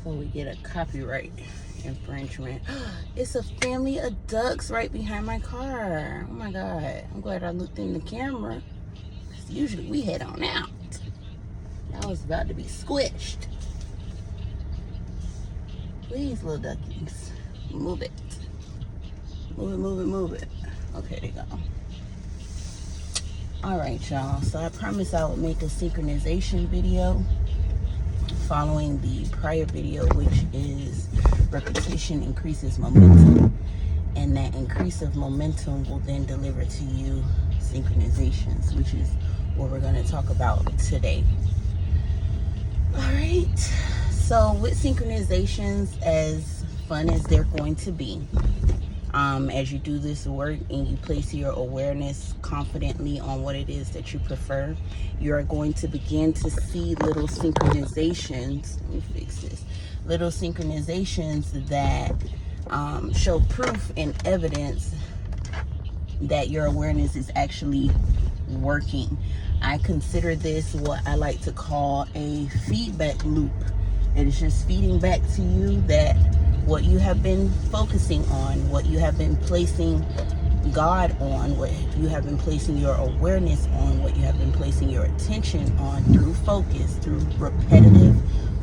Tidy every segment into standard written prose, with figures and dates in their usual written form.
before we get a copyright infringement. It's a family of ducks right behind my car. Oh my God. I'm glad I looked in the camera. Usually we head on out. I was about to be squished. Please, little duckies, move it. Move it, move it, move it. Okay, there you go. All right, y'all. So I promised I would make a synchronization video following the prior video, which is repetition increases momentum. And that increase of momentum will then deliver to you synchronizations, which is what we're going to talk about today. All right. So with synchronizations, as fun as they're going to be, as you do this work and you place your awareness confidently on what it is that you prefer, you are going to begin to see little synchronizations. Let me fix this. Little synchronizations that show proof and evidence that your awareness is actually working. I consider this what I like to call a feedback loop. It is just feeding back to you that what you have been focusing on, what you have been placing God on, what you have been placing your awareness on, what you have been placing your attention on through focus, through repetitive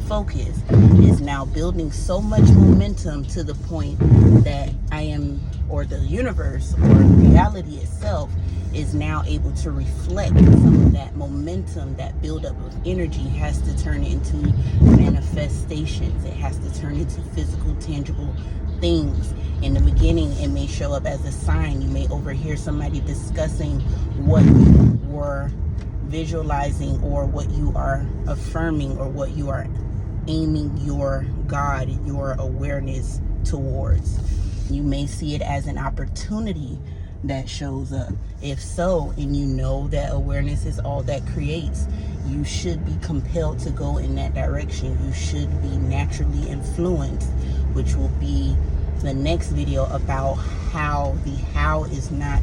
focus, is now building so much momentum to the point that I am, or the universe, or reality itself is now able to reflect some of that momentum. That buildup of energy has to turn into manifestations. It has to turn into physical, tangible things. In the beginning, it may show up as a sign. You may overhear somebody discussing what you were visualizing, or what you are affirming, or what you are aiming your God, your awareness towards. You may see it as an opportunity that shows up. If so, and you know that awareness is all that creates, you should be compelled to go in that direction. You should be naturally influenced, which will be the next video about how the how is not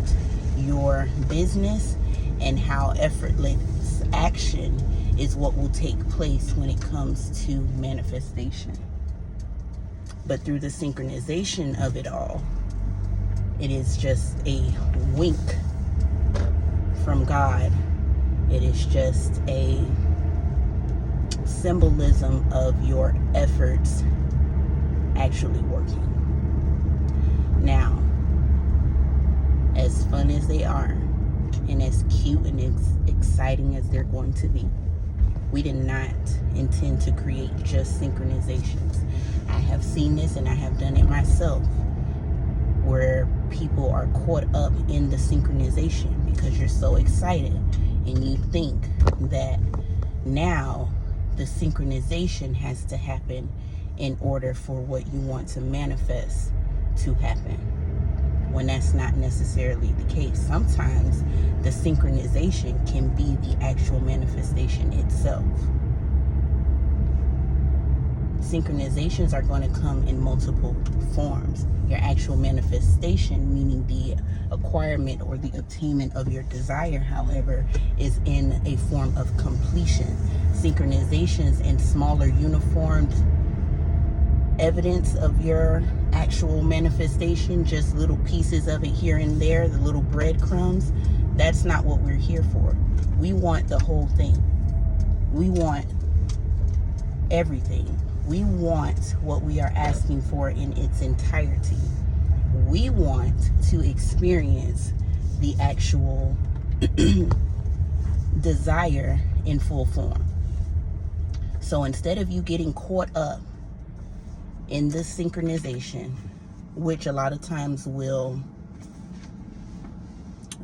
your business, and how effortless action is what will take place when it comes to manifestation. But through the synchronization of it all, it is just a wink from God. It is just a symbolism of your efforts actually working. Now, as fun as they are, and as cute and exciting as they're going to be, we did not intend to create just synchronizations. I have seen this, and I have done it myself, where people are caught up in the synchronization because you're so excited and you think that now the synchronization has to happen in order for what you want to manifest to happen, when that's not necessarily the case. Sometimes the synchronization can be the actual manifestation itself. Synchronizations are going to come in multiple forms. Your actual manifestation, meaning the acquirement or the attainment of your desire, however, is in a form of completion. Synchronizations in smaller uniformed evidence of your actual manifestation, just little pieces of it here and there, the little breadcrumbs, that's not what we're here for. We want the whole thing. We want everything. We want what we are asking for in its entirety. We want to experience the actual desire in full form. So instead of you getting caught up in this synchronization, which a lot of times will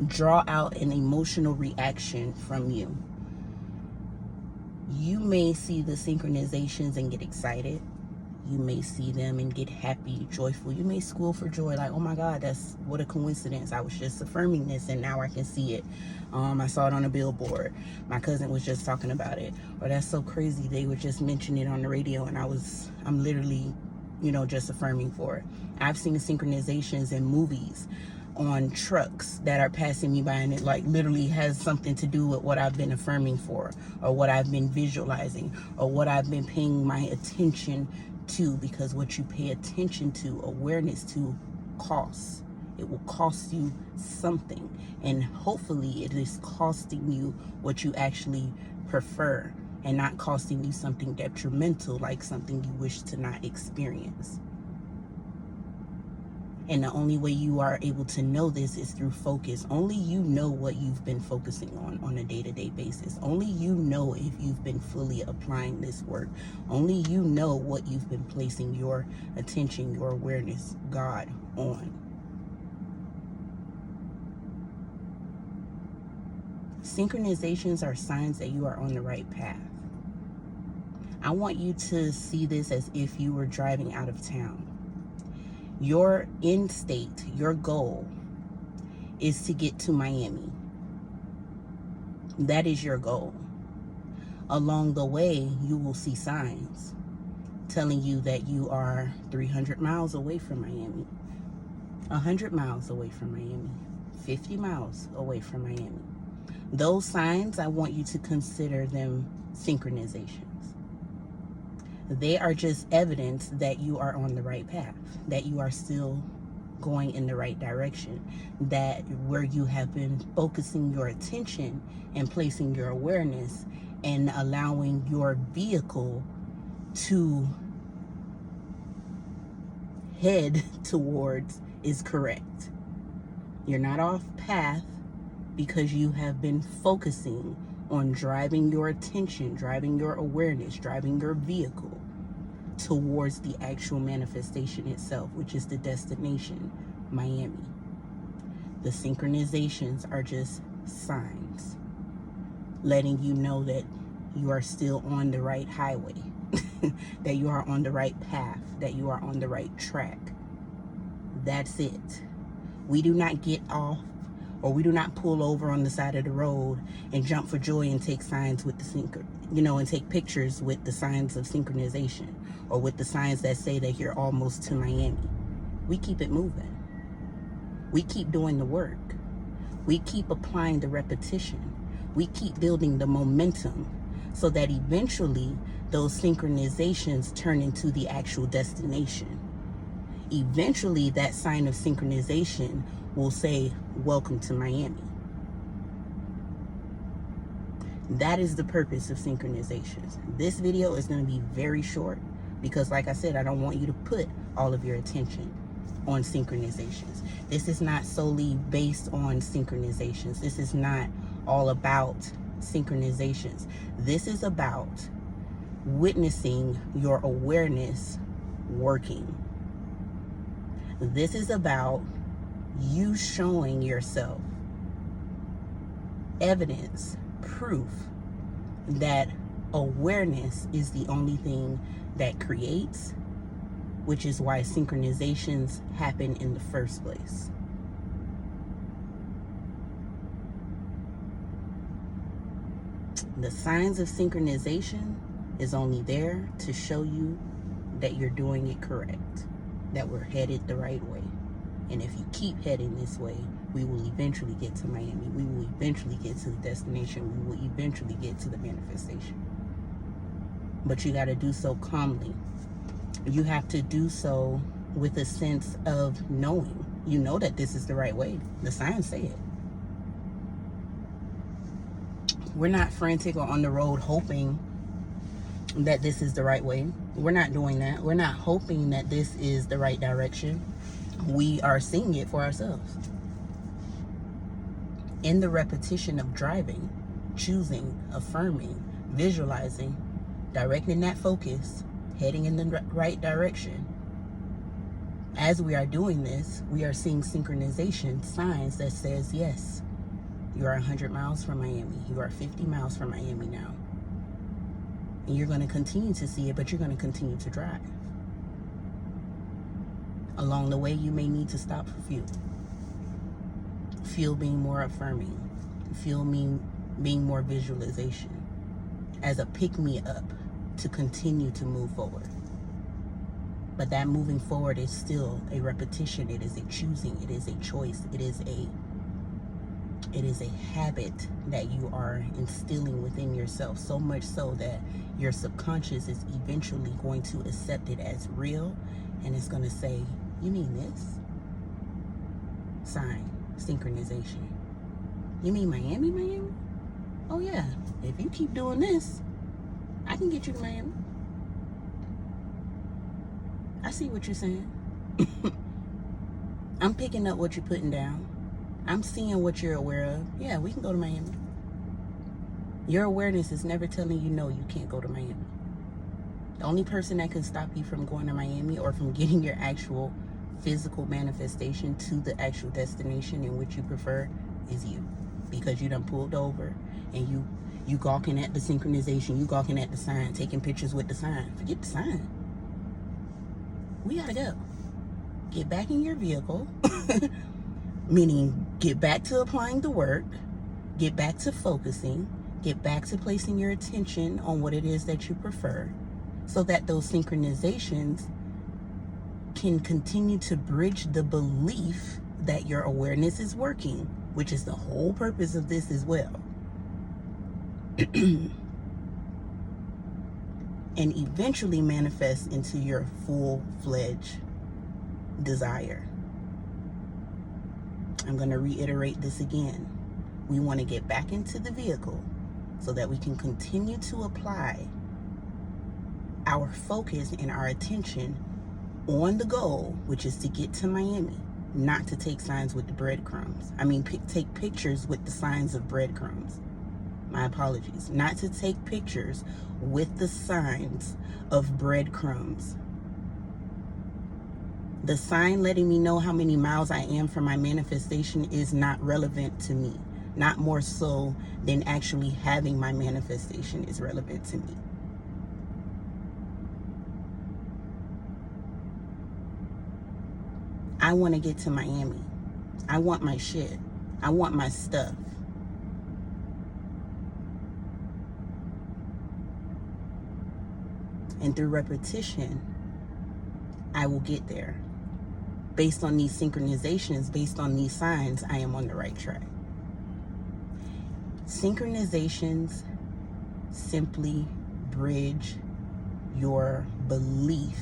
draw out an emotional reaction from you, you may see the synchronizations and get excited. You may see them and get happy, joyful. You may squeal for joy, like, oh my God, that's what a coincidence. I was just affirming this and now I can see it. I saw it on a billboard. My cousin was just talking about it. Or that's so crazy, they were just mentioning it on the radio and I'm literally, just affirming for it. I've seen synchronizations in movies on trucks that are passing me by, and it like literally has something to do with what I've been affirming for, or what I've been visualizing, or what I've been paying my attention to, because what you pay attention to, awareness to, costs. It will cost you something, and hopefully it is costing you what you actually prefer and not costing you something detrimental, like something you wish to not experience. And the only way you are able to know this is through focus. Only you know what you've been focusing on a day-to-day basis. Only you know if you've been fully applying this work. Only you know what you've been placing your attention, your awareness, God, on. Synchronizations are signs that you are on the right path. I want you to see this as if you were driving out of town. Your end state, your goal, is to get to Miami. That is your goal. Along the way, you will see signs telling you that you are 300 miles away from Miami, 100 miles away from Miami, 50 miles away from Miami. Those signs, I want you to consider them synchronizations. They are just evidence that you are on the right path, that you are still going in the right direction, that where you have been focusing your attention and placing your awareness and allowing your vehicle to head towards is correct. You're not off path because you have been focusing on driving your attention, driving your awareness, driving your vehicle towards the actual manifestation itself, which is the destination, Miami. The synchronizations are just signs letting you know that you are still on the right highway, that you are on the right path, that you are on the right track. That's it. We do not get off, or we do not pull over on the side of the road and jump for joy and take signs with the and take pictures with the signs of synchronization, or with the signs that say that you're almost to Miami. We keep it moving. We keep doing the work. We keep applying the repetition. We keep building the momentum so that eventually those synchronizations turn into the actual destination. Eventually that sign of synchronization will say, welcome to Miami. That is the purpose of synchronizations. This video is going to be very short because, like I said, I don't want you to put all of your attention on synchronizations. This is not solely based on synchronizations. This is not all about synchronizations. This is about witnessing your awareness working. This is about you showing yourself evidence, proof that awareness is the only thing that creates, which is why synchronizations happen in the first place. The signs of synchronization is only there to show you that you're doing it correct, that we're headed the right way. And if you keep heading this way, we will eventually get to Miami. We will eventually get to the destination. We will eventually get to the manifestation. But you got to do so calmly. You have to do so with a sense of knowing. You know that this is the right way. The signs say it. We're not frantic or on the road hoping that this is the right way. We're not doing that. We're not hoping that this is the right direction. We are seeing it for ourselves. In the repetition of driving, choosing, affirming, visualizing, directing that focus, heading in the right direction. As we are doing this, we are seeing synchronization signs that says, yes, you are 100 miles from Miami. You are 50 miles from Miami now. And you're going to continue to see it, but you're going to continue to drive. Along the way, you may need to stop for fuel. Fuel being more affirming. Fuel being more visualization. As a pick-me-up to continue to move forward. But that moving forward is still a repetition. It is a choosing. It is a choice. It is a It is a habit that you are instilling within yourself, so much so that your subconscious is eventually going to accept it as real, and it's going to say, you mean this? Sign, synchronization. You mean Miami? Oh yeah, if you keep doing this, I can get you to Miami. I see what you're saying. I'm picking up what you're putting down. I'm seeing what you're aware of. Yeah, we can go to Miami. Your awareness is never telling you no, you can't go to Miami. The only person that can stop you from going to Miami or from getting your actual physical manifestation to the actual destination in which you prefer is you. Because you done pulled over and you gawking at the synchronization, you gawking at the sign, taking pictures with the sign. Forget the sign. We gotta go. Get back in your vehicle, meaning get back to applying the work, get back to focusing, get back to placing your attention on what it is that you prefer, so that those synchronizations can continue to bridge the belief that your awareness is working, which is the whole purpose of this as well. And eventually manifest into your full-fledged desire. I'm going to reiterate this again. We want to get back into the vehicle so that we can continue to apply our focus and our attention on the goal, which is to get to Miami, not to take signs with the breadcrumbs. Take pictures with the signs of breadcrumbs. My apologies. Not to take pictures with the signs of breadcrumbs. The sign letting me know how many miles I am from my manifestation is not relevant to me. Not more so than actually having my manifestation is relevant to me. I want to get to Miami. I want my shit. I want my stuff. And through repetition, I will get there. Based on these synchronizations, based on these signs, I am on the right track. Synchronizations simply bridge your belief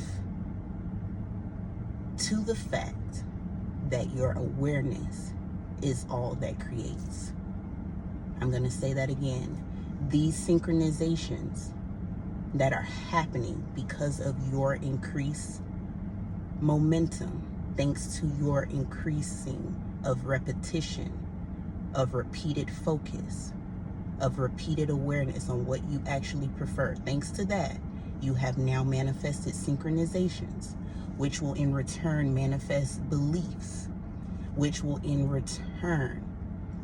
to the fact that your awareness is all that creates. I'm going to say that again. These synchronizations that are happening because of your increased momentum, thanks to your increasing of repetition, of repeated focus, of repeated awareness on what you actually prefer. Thanks to that, you have now manifested synchronizations, which will in return manifest beliefs, which will in return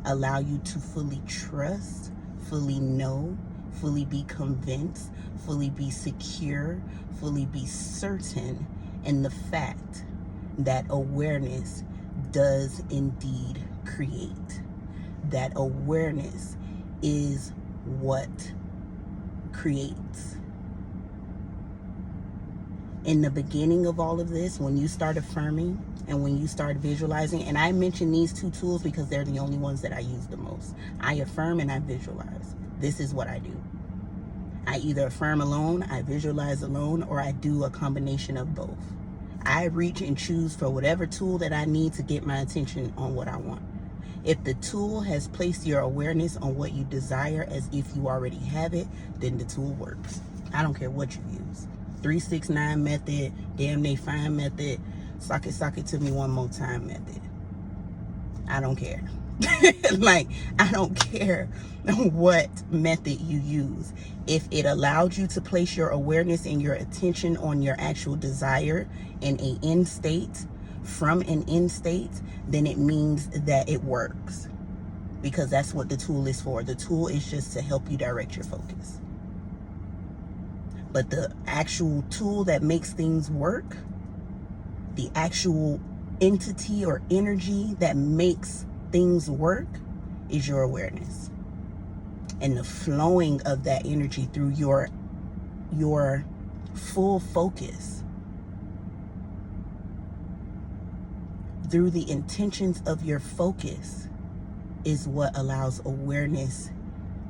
allow you to fully trust, fully know, fully be convinced, fully be secure, fully be certain in the fact that awareness does indeed create. That awareness is what creates. In the beginning of all of this, when you start affirming and when you start visualizing, and I mention these two tools because they're the only ones that I use the most. I affirm and I visualize. This is what I do. I either affirm alone, I visualize alone, or I do a combination of both. I reach and choose for whatever tool that I need to get my attention on what I want. If the tool has placed your awareness on what you desire as if you already have it, then the tool works. I don't care what you use. 3-6-9 method, damn they fine method, sock it to me one more time method. I don't care. Like, I don't care what method you use. If it allowed you to place your awareness and your attention on your actual desire in an end state, from an end state, then it means that it works. Because that's what the tool is for. The tool is just to help you direct your focus. But the actual tool that makes things work, the actual entity or energy that makes things work, is your awareness. And the flowing of that energy through your full focus, through the intentions of your focus, is what allows awareness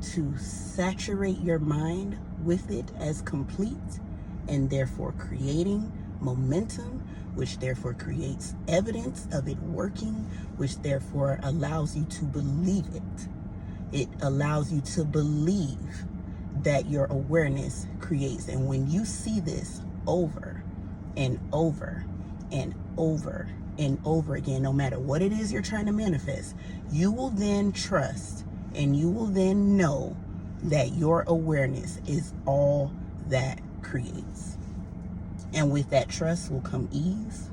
to saturate your mind with it as complete, and therefore creating momentum, which therefore creates evidence of it working, which therefore allows you to believe it. It allows you to believe that your awareness creates. And when you see this over and over and over and over again, no matter what it is you're trying to manifest, you will then trust and you will then know that your awareness is all that creates. And with that trust will come ease.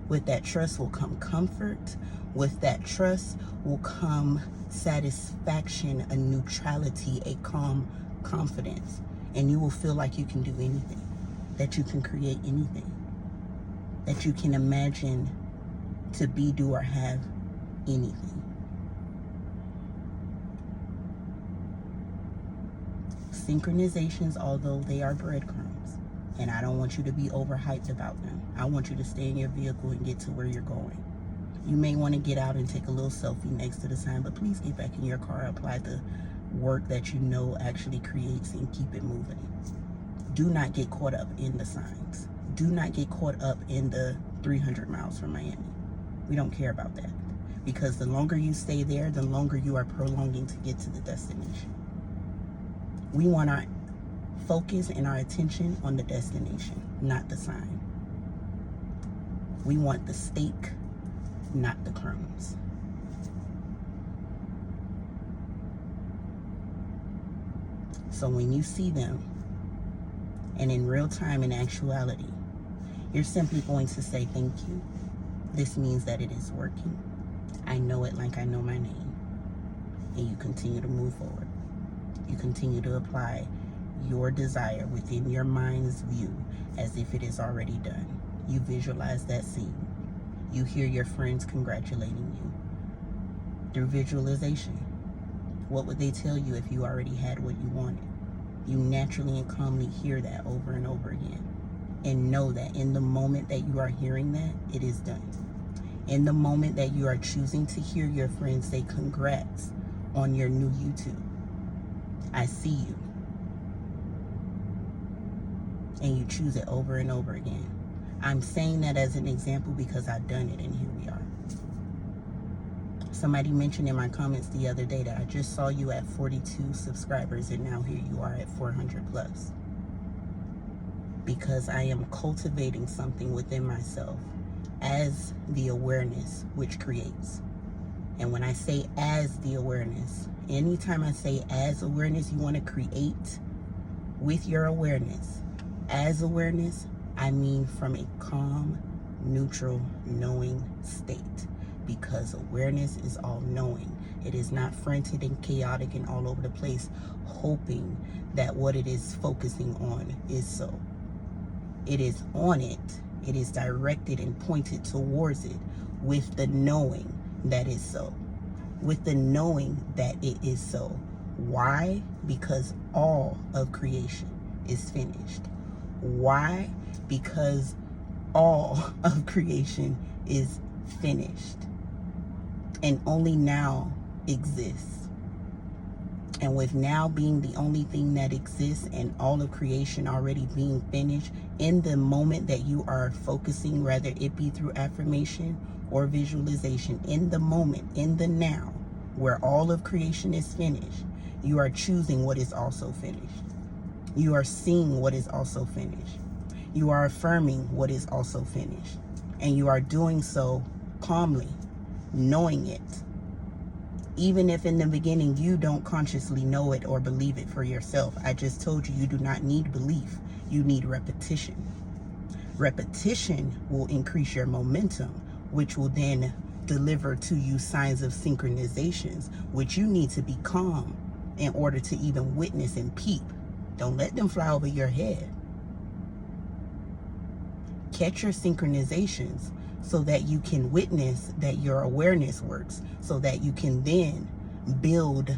With that trust will come comfort. With that trust will come satisfaction, a neutrality, a calm confidence. And you will feel like you can do anything, that you can create anything, that you can imagine to be, do, or have anything. Synchronizations, although they are breadcrumbs, and I don't want you to be overhyped about them. I want you to stay in your vehicle and get to where you're going. You may want to get out and take a little selfie next to the sign, but please get back in your car, apply the work that you know actually creates, and keep it moving. Do not get caught up in the signs. Do not get caught up in the 300 miles from Miami. We don't care about that, because the longer you stay there, the longer you are prolonging to get to the destination. We want our focus and our attention on the destination, not the sign. We want the steak, not the crumbs. So when you see them, and in real time, in actuality, you're simply going to say, thank you. This means that it is working. I know it like I know my name. And you continue to move forward. You continue to apply your desire within your mind's view as if it is already done. You visualize that scene. You hear your friends congratulating you through visualization. What would they tell you if you already had what you wanted? You naturally and calmly hear that over and over again, and know that in the moment that you are hearing that, it is done. In the moment that you are choosing to hear your friends say congrats on your new YouTube, I see you. And you choose it over and over again. I'm saying that as an example because I've done it, and here we are. Somebody mentioned in my comments the other day that I just saw you at 42 subscribers, and now here you are at 400 plus. Because I am cultivating something within myself as the awareness which creates. And when I say as the awareness, anytime I say as awareness, you want to create with your awareness. As awareness, I mean from a calm, neutral, knowing state. Because awareness is all knowing. It is not frantic and chaotic and all over the place, hoping that what it is focusing on is so. It is on it. It is directed and pointed towards it with the knowing that is so. With the knowing that it is so. Why? Because all of creation is finished. Why? Because all of creation is finished and only now exists. And with now being the only thing that exists and all of creation already being finished, in the moment that you are focusing, whether it be through affirmation or visualization, in the moment, in the now, where all of creation is finished, you are choosing what is also finished. You are seeing what is also finished. You are affirming what is also finished. And you are doing so calmly, knowing it. Even if in the beginning you don't consciously know it or believe it for yourself. I just told you, you do not need belief. You need repetition. Repetition will increase your momentum, which will then deliver to you signs of synchronizations, which you need to be calm in order to even witness and peep. Don't let them fly over your head. Catch your synchronizations so that you can witness that your awareness works, so that you can then build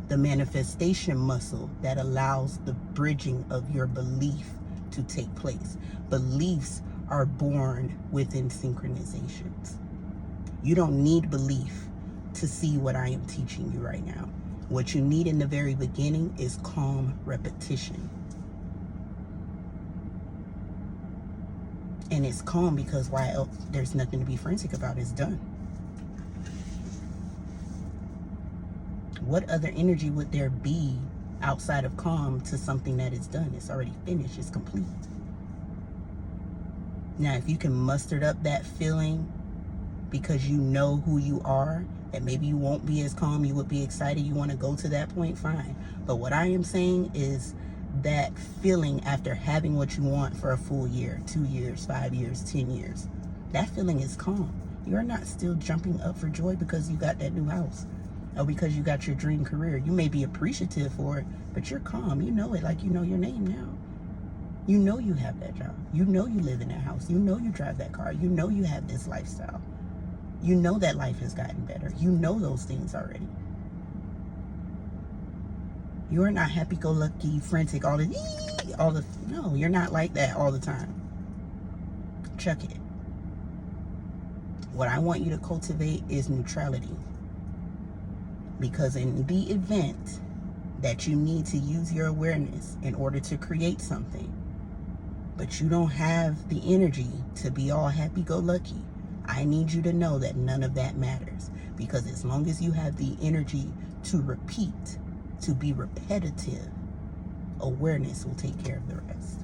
the manifestation muscle that allows the bridging of your belief to take place. Beliefs are born within synchronizations. You don't need belief to see what I am teaching you right now. What you need in the very beginning is calm repetition. And it's calm because why else? There's nothing to be frantic about. It's done. What other energy would there be outside of calm to something that is done? It's already finished. It's complete. Now, if you can muster up that feeling because you know who you are, that maybe you won't be as calm, you would be excited, you want to go to that point, fine. But what I am saying is that feeling after having what you want for a full year, 2 years, 5 years, 10 years, that feeling is calm. You're not still jumping up for joy because you got that new house or because you got your dream career. You may be appreciative for it, but you're calm. You know it like you know your name now. You know you have that job. You know you live in that house. You know you drive that car. You know you have this lifestyle. You know that life has gotten better. You know those things already. You're not happy-go-lucky, frantic, no, you're not like that all the time. Chuck it. What I want you to cultivate is neutrality. Because in the event that you need to use your awareness in order to create something, but you don't have the energy to be all happy-go-lucky, I need you to know that none of that matters. Because as long as you have the energy to repeat, to be repetitive, awareness will take care of the rest.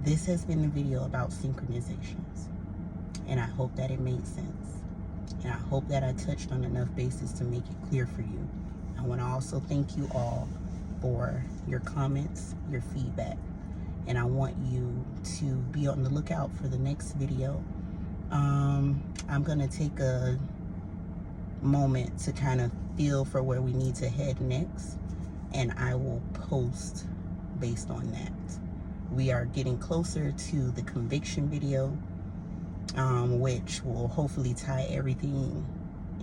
This has been the video about synchronizations. And I hope that it made sense. And I hope that I touched on enough bases to make it clear for you. I want to also thank you all for your comments, your feedback. And I want you to be on the lookout for the next video. I'm going to take a moment to kind of feel for where we need to head next. And I will post based on that. We are getting closer to the conviction video, which will hopefully tie everything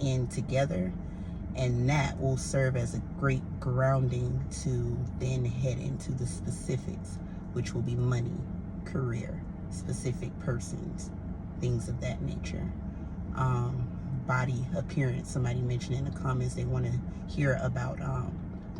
in together. And that will serve as a great grounding to then head into the specifics, which will be money, career, specific persons, things of that nature. Body appearance. Somebody mentioned in the comments they want to hear about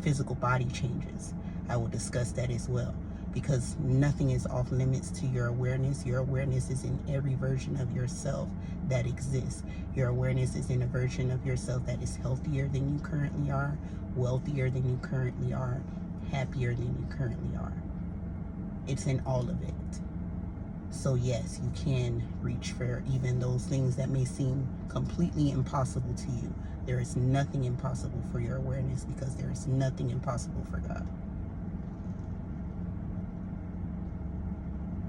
physical body changes. I will discuss that as well, because nothing is off limits to your awareness. Your awareness is in every version of yourself that exists. Your awareness is in a version of yourself that is healthier than you currently are, wealthier than you currently are, happier than you currently are. It's in all of it. So yes, you can reach for even those things that may seem completely impossible to you. There is nothing impossible for your awareness, because there is nothing impossible for God.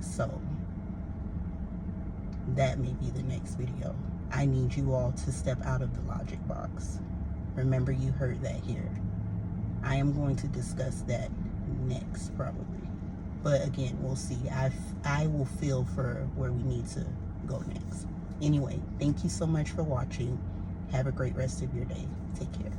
So that may be the next video. I need you all to step out of the logic box. Remember, you heard that here. I am going to discuss that next probably. But again, we'll see. I will feel for where we need to go next. Anyway, thank you so much for watching. Have a great rest of your day. Take care.